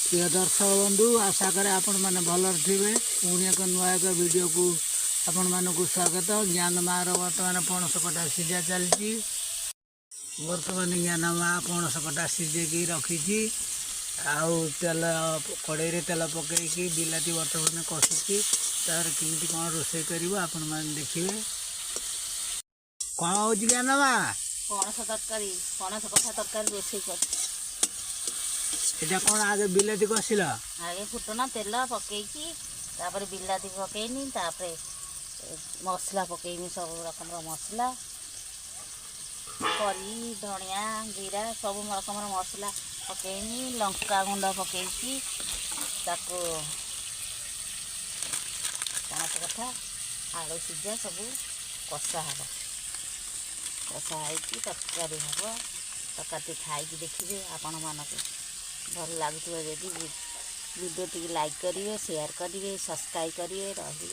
प्रिय दर्शक बंधु आशा करे आपण मैंने भलर थे पुणी एक नुआ एक वीडियो को आपण मानक स्वागत। ज्ञान मार बर्तमान पणस कटा सीझा चलती। बर्तमान ज्ञान माँ पणस कटा सीझे रखी तेल कड़े तेल पकईकी बिलाती बर्तमान कषुची तार केमती कौन रोसे कर आपण मैंने देखिए कौन हो ज्ञान माँ पणस तरकारी पणस कषा तरकारी रोसे कर এটা কোন আগে বিলাতি কষিল आगे फुटना तेल पकईकी तापर बिलाती पकईनी तापर मसला पकईनी सब रकम मसला करी धनिया जीरा सब रकम मसला पकईनी लंका गुंड पकईकी ताको पणस कथा आलू सीझा सब कषा हम कषा होगी तरकारी हम तरकारी खाई देखिए आपण मानक भल लगुव यदि वीडियो टी लाइक करेंगे शेयर करेंगे सब्सक्राइब करेंगे रही।